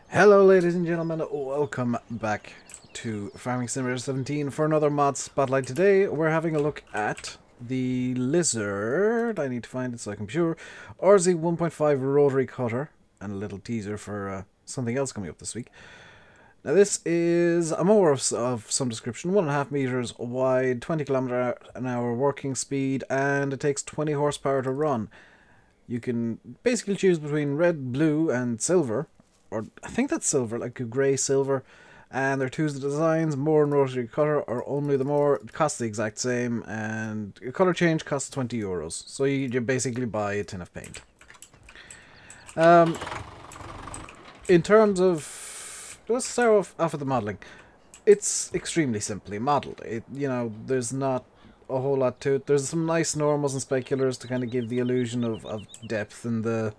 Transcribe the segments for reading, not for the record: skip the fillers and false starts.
Hello ladies and gentlemen, welcome back to Farming Simulator 17 for another mod spotlight. Today we're having a look at the lizard, I need to find it so I can be sure, RZ-1.5 Rotary Cutter, and a little teaser for something else coming up this week. Now this is a mower of some description, 1.5 meters wide, 20 kilometer an hour working speed, and it takes 20 horsepower to run. You can basically choose between red, blue and silver. Or I think that's silver, like a grey silver, and there are two designs, mower and rotary cutter, or only the mower. It costs the exact same, and a colour change costs €20, so you basically buy a tin of paint. In terms of, let's start off with the modelling. It's extremely simply modelled. There's not a whole lot to it. There's some nice normals and speculars to kind of give the illusion of depth and the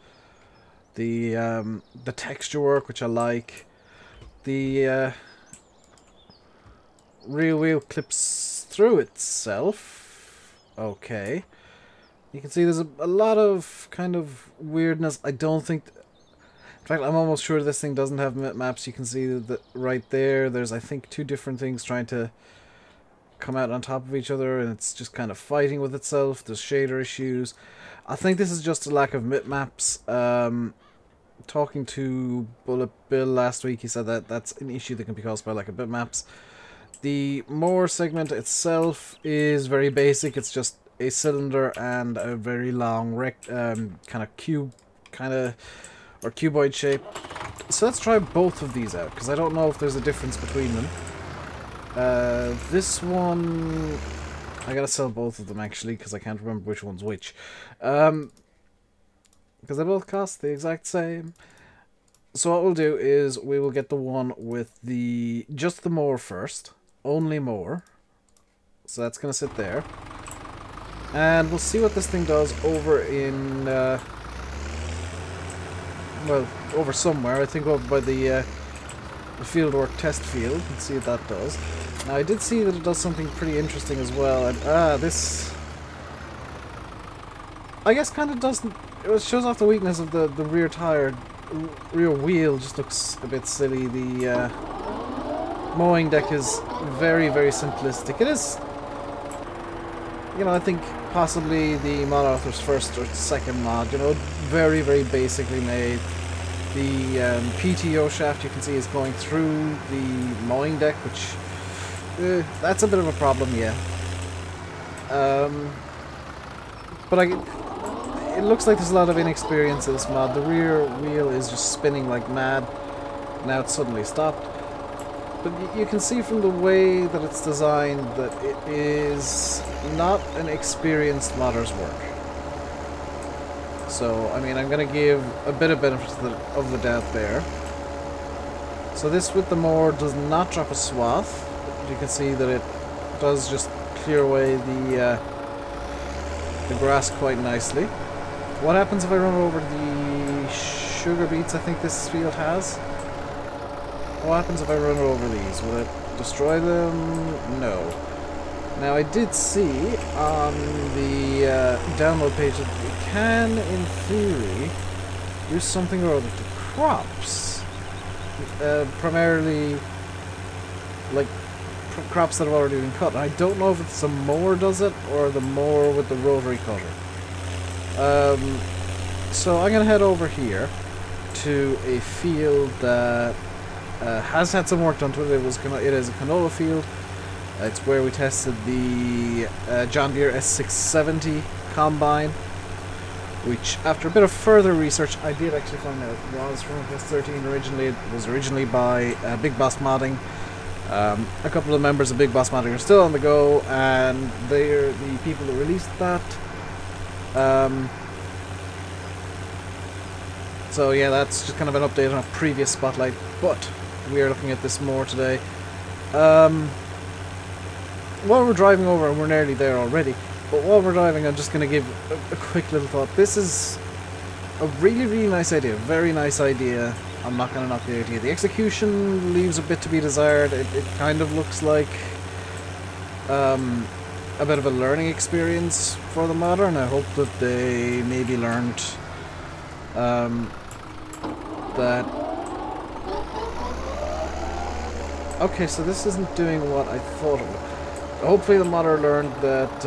texture work, which I like. The rear wheel clips through itself. Okay. You can see there's a lot of kind of weirdness. I don't think... In fact, I'm almost sure this thing doesn't have maps. You can see that right there, there's, I think, two different things trying to come out on top of each other, and it's just kind of fighting with itself. There's shader issues. I think this is just a lack of maps. Talking to Bullet Bill last week, he said that that's an issue that can be caused by lack of bitmaps. The mower segment itself is very basic. It's just a cylinder and a very long kind of cuboid shape. So let's try both of these out, because I don't know if there's a difference between them. This one, I gotta sell both of them actually, because I can't remember which one's which. Because they both cost the exact same. So what we'll do is we will get the one with just the mower first. Only mower. So that's going to sit there. And we'll see what this thing does over in... well, over somewhere. I think over by the fieldwork test field. Let's see what that does. Now I did see that it does something pretty interesting as well. And this... I guess kind of doesn't... It shows off the weakness of the rear tire. Rear wheel just looks a bit silly. The mowing deck is very, very simplistic. It is, I think possibly the mod author's first or second mod. Very, very basically made. The PTO shaft you can see is going through the mowing deck, which that's a bit of a problem, yeah. But it looks like there's a lot of inexperience in this mod. The rear wheel is just spinning like mad. Now it's suddenly stopped. But you can see from the way that it's designed that it is not an experienced modder's work. So, I mean, I'm going to give a bit of benefit of the doubt there. So this with the mower does not drop a swath. You can see that it does just clear away the grass quite nicely. What happens if I run over the sugar beets I think this field has? What happens if I run over these? Will it destroy them? No. Now I did see on the download page that you can, in theory, do something or other to crops. Primarily, like, crops that have already been cut. I don't know if it's the mower does it, or the mower with the rotary cutter. So I'm going to head over here to a field that has had some work done to it. It is a canola field. It's where we tested the John Deere S670 combine, which after a bit of further research I did actually find out was from S13 originally. It was originally by Big Boss Modding. A couple of members of Big Boss Modding are still on the go, and they're the people that released that. So yeah, that's just kind of an update on a previous spotlight, but we are looking at this more today. While we're driving over, and we're nearly there already, but while we're driving I'm just going to give a quick little thought. This is a really, really nice idea, very nice idea. I'm not going to knock the idea. The execution leaves a bit to be desired. It kind of looks like a bit of a learning experience for the modder, and I hope that they maybe learned that Okay, so this isn't doing what I thought it would. Hopefully the modder learned that,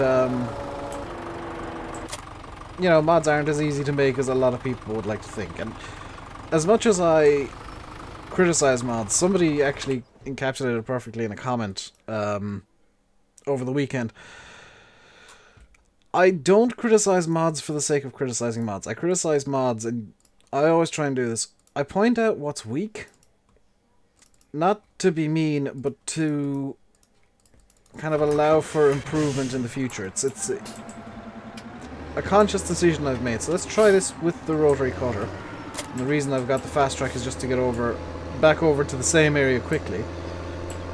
you know, mods aren't as easy to make as a lot of people would like to think. And as much as I criticize mods, somebody actually encapsulated it perfectly in a comment over the weekend. I don't criticize mods for the sake of criticizing mods. I criticize mods, and I always try and do this. I point out what's weak, not to be mean, but to kind of allow for improvement in the future. It's a conscious decision I've made. So let's try this with the rotary cutter. And the reason I've got the fast track is just to get back over to the same area quickly,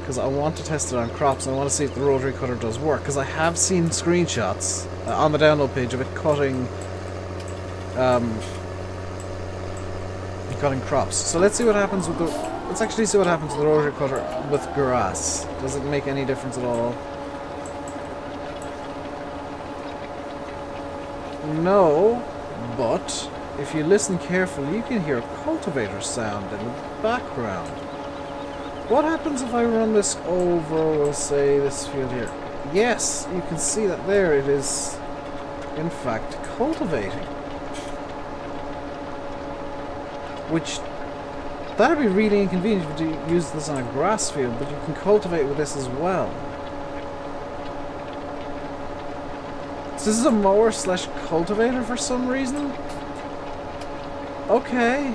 because I want to test it on crops and I want to see if the rotary cutter does work, because I have seen screenshots on the download page of it cutting crops. So let's see what happens with let's actually see what happens with the rotary cutter with grass. Does it make any difference at all? No, but if you listen carefully, you can hear a cultivator sound in the background. What happens if I run this over, we'll say, this field here? Yes, you can see that there it is, in fact, cultivating. Which, that'd be really inconvenient if you use this on a grass field, but you can cultivate with this as well. So this is a mower slash cultivator for some reason? Okay.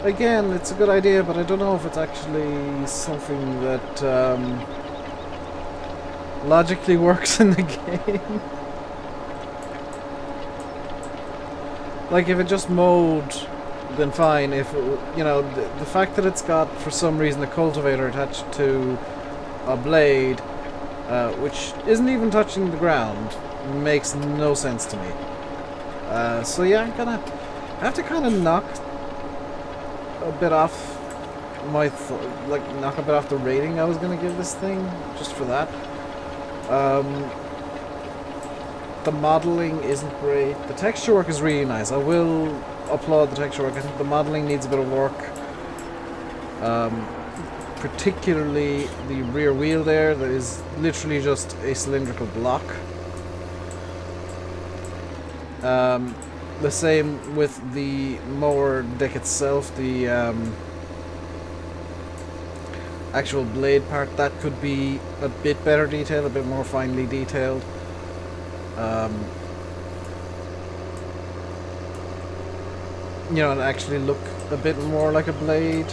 Again, it's a good idea, but I don't know if it's actually something that logically works in the game. Like, if it just mowed, then fine. If it, you know, the fact that it's got, for some reason, a cultivator attached to a blade, which isn't even touching the ground, makes no sense to me. So yeah, I have to kind of knock a bit off my knock a bit off the rating I was gonna give this thing, just for that. The modeling isn't great. The texture work is really nice. I will applaud the texture work. I think the modeling needs a bit of work. Particularly the rear wheel there, that is literally just a cylindrical block. The same with the mower deck itself, the actual blade part, that could be a bit better detailed, a bit more finely detailed. You know, and actually look a bit more like a blade.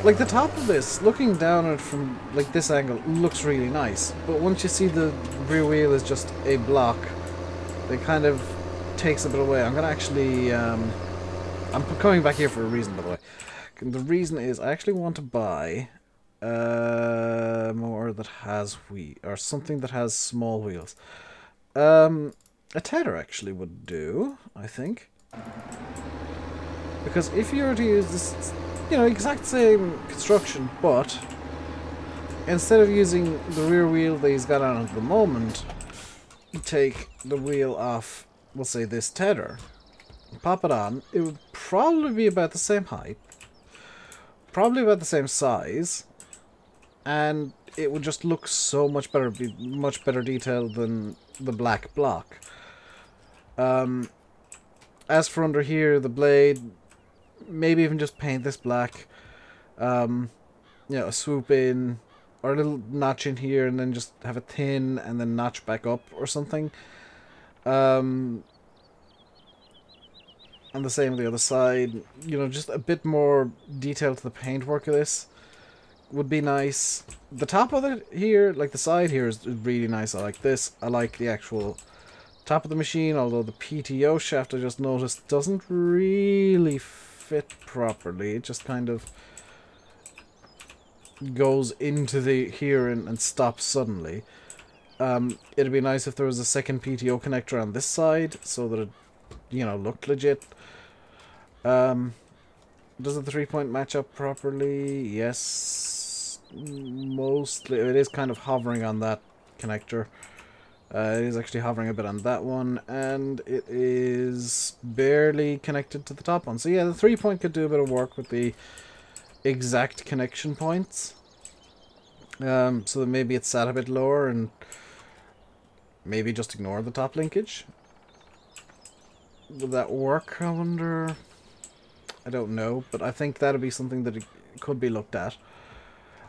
Like the top of this, looking down at it from like this angle, looks really nice. But once you see the rear wheel is just a block, it kind of takes a bit away. I'm gonna actually, I'm coming back here for a reason, by the way. The reason is I actually want to buy more that has wheel, or something that has small wheels. A tether actually would do, I think. Because if you were to use this, you know, exact same construction, but instead of using the rear wheel that he's got on at the moment, you take the wheel off, we'll say this tether, pop it on, it would probably be about the same height, probably about the same size, and it would just look so much better, be much better detailed than the black block. As for under here, the blade, maybe even just paint this black. You know, a swoop in, or a little notch in here, and then just have it thin, and then notch back up, or something. And the same on the other side. You know, just a bit more detail to the paintwork of this would be nice. The top of it here, like the side here, is really nice. I like this. I like the actual top of the machine, although the PTO shaft, I just noticed, doesn't really fit properly. It just kind of goes into the here and stops suddenly. It'd be nice if there was a second PTO connector on this side, so that it, you know, looked legit. Does the 3-point match up properly? Yes, mostly. It is kind of hovering on that connector. It is actually hovering a bit on that one, and it is barely connected to the top one. So yeah, the 3-point could do a bit of work with the exact connection points. So that maybe it's sat a bit lower and maybe just ignore the top linkage. Would that work, I wonder? I don't know, but I think that'd be something that it could be looked at.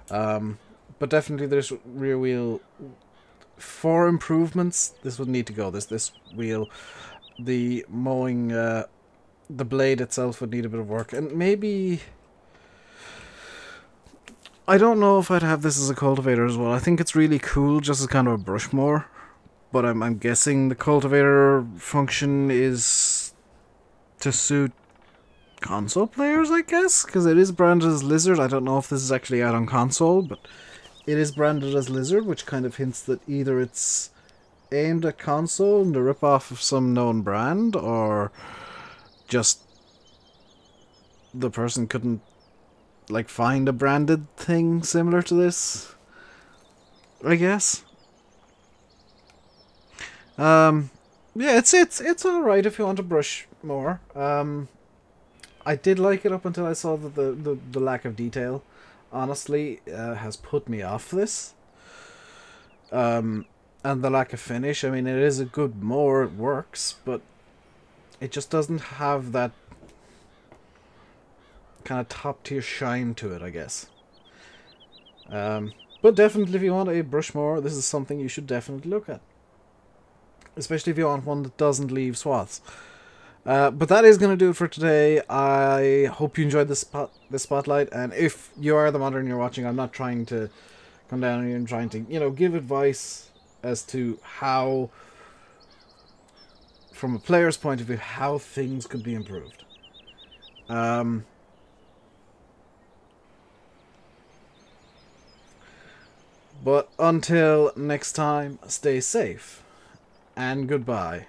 But definitely there's rear wheel... For improvements, this would need to go. This wheel, the mowing, the blade itself would need a bit of work. And maybe... I don't know if I'd have this as a cultivator as well. I think it's really cool just as kind of a brush mower. But I'm guessing the cultivator function is to suit console players, I guess? Because it is branded as Lizard. I don't know if this is actually out on console, but it is branded as Lizard, which kind of hints that either it's aimed at console and a rip-off of some known brand, or just the person couldn't like find a branded thing similar to this, I guess. Yeah, it's alright if you want to brush more. I did like it up until I saw that the lack of detail, honestly, has put me off this. And the lack of finish. I mean, it is a good mower, it works, but it just doesn't have that kind of top tier shine to it, I guess. But definitely, if you want a brush mower, this is something you should definitely look at. Especially if you want one that doesn't leave swaths. But that is going to do it for today. I hope you enjoyed this spotlight. And if you are the modder and you're watching, I'm not trying to come down here and trying to, you know, give advice as to how, from a player's point of view, how things could be improved. But until next time, stay safe. And goodbye.